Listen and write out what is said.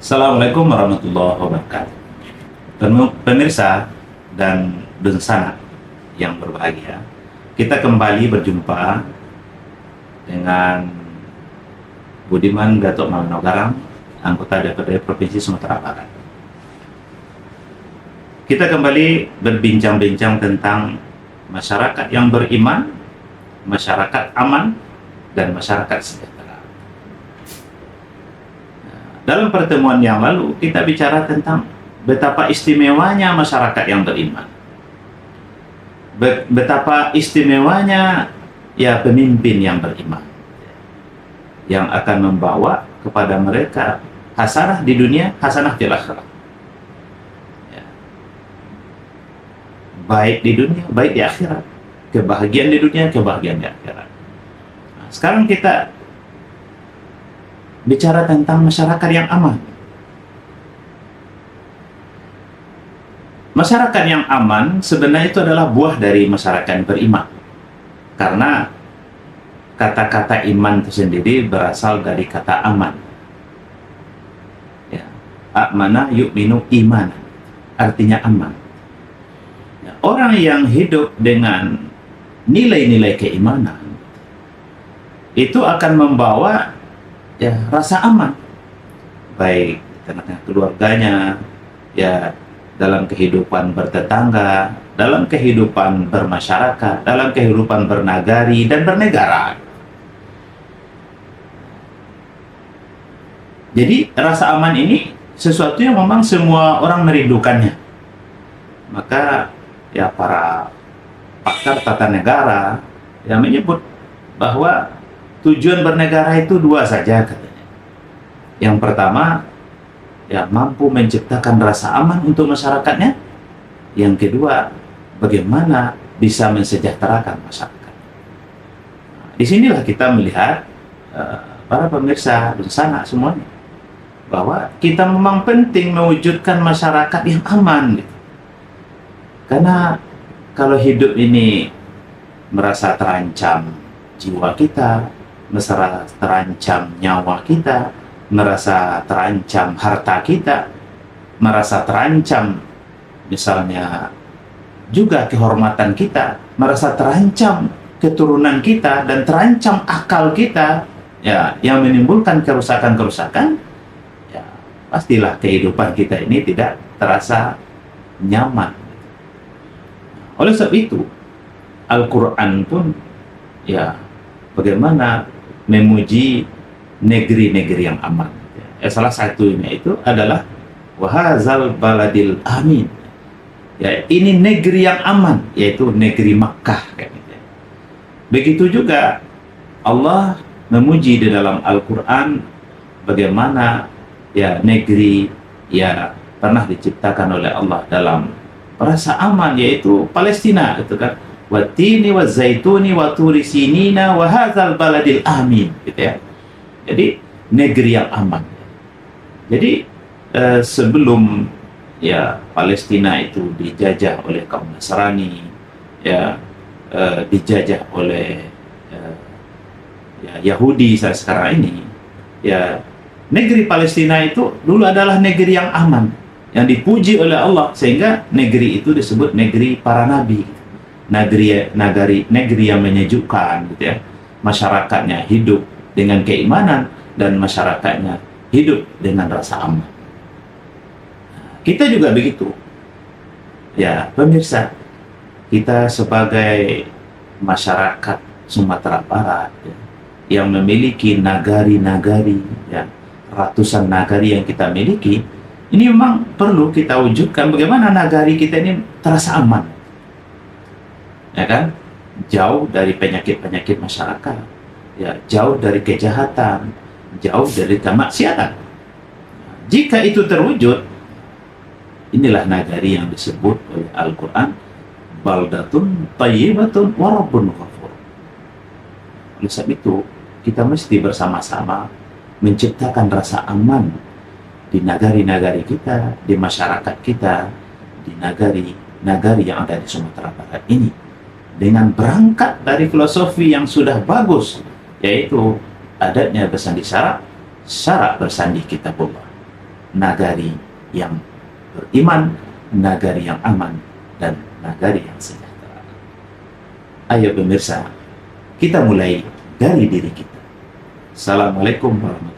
Assalamualaikum warahmatullahi wabarakatuh. Pemirsa dan bersana yang berbahagia, kita kembali berjumpa dengan Budiman Gatot Manogarang, anggota DPRD Provinsi Sumatera Barat. Kita kembali berbincang-bincang tentang masyarakat yang beriman, masyarakat aman, dan masyarakat sejahtera. Dalam pertemuan yang lalu, kita bicara tentang betapa istimewanya masyarakat yang beriman. Betapa istimewanya pemimpin yang beriman, yang akan membawa kepada mereka hasanah di dunia, hasanah di akhirat. Baik di dunia, baik di akhirat. Kebahagiaan di dunia, kebahagiaan di akhirat. Nah, sekarang kita bicara tentang masyarakat yang aman. Masyarakat yang aman sebenarnya itu adalah buah dari masyarakat yang beriman. Karena kata-kata iman itu sendiri berasal dari kata aman. Ya. Amana yu'minu iman. Artinya aman. Ya. Orang yang hidup dengan nilai-nilai keimanan itu akan membawa rasa aman, baik di tengah keluarganya, dalam kehidupan bertetangga, dalam kehidupan bermasyarakat, dalam kehidupan bernagari dan bernegara. Jadi rasa aman ini sesuatu yang memang semua orang merindukannya. Maka para pakar tata negara yang menyebut bahwa tujuan bernegara itu dua saja katanya. Yang pertama, mampu menciptakan rasa aman untuk masyarakatnya. Yang kedua, bagaimana bisa mensejahterakan masyarakat. Nah, disinilah kita melihat para pemirsa bersana semuanya, bahwa kita memang penting mewujudkan masyarakat yang aman. Gitu. Karena kalau hidup ini merasa terancam jiwa kita, merasa terancam nyawa kita, merasa terancam harta kita, merasa terancam misalnya juga kehormatan kita, merasa terancam keturunan kita, dan terancam akal kita, yang menimbulkan kerusakan-kerusakan, pastilah kehidupan kita ini tidak terasa nyaman. Oleh sebab itu, Al-Quran pun bagaimana memuji negeri-negeri yang aman. Salah satunya itu adalah wahazal baladil amin. Ini negeri yang aman, yaitu negeri Makkah. Begitu juga Allah memuji di dalam Al-Quran bagaimana negeri pernah diciptakan oleh Allah dalam rasa aman, yaitu Palestina, itu kan. Watini wa zaituni wa turi sinina wa hadzal baladil amin, gitu ya. Jadi negeri yang aman. Jadi sebelum Palestina itu dijajah oleh kaum Nasrani, dijajah oleh Yahudi saat sekarang ini, negeri Palestina itu dulu adalah negeri yang aman, yang dipuji oleh Allah, sehingga negeri itu disebut negeri para nabi. Negeri yang menyejukkan, gitu ya. Masyarakatnya hidup dengan keimanan dan masyarakatnya hidup dengan rasa aman. Kita juga begitu. Pemirsa, kita sebagai masyarakat Sumatera Barat yang memiliki nagari-nagari, ratusan nagari yang kita miliki, ini memang perlu kita wujudkan bagaimana nagari kita ini terasa aman. Jauh dari penyakit-penyakit masyarakat, jauh dari kejahatan, jauh dari kemaksiatan. Jika itu terwujud, inilah nagari yang disebut oleh Al-Quran baldatun thayyibatun wa rabbun ghafur. Oleh sebab itu, kita mesti bersama-sama menciptakan rasa aman di nagari-nagari kita, di masyarakat kita, di nagari yang ada di Sumatera Barat ini, dengan berangkat dari filosofi yang sudah bagus, yaitu adatnya bersandi syarak, syarak bersandi kitabullah. nagari yang beriman, nagari yang aman, dan nagari yang sejahtera. Ayo pemirsa, kita mulai dari diri kita. Assalamualaikum warahmatullahi wabarakatuh.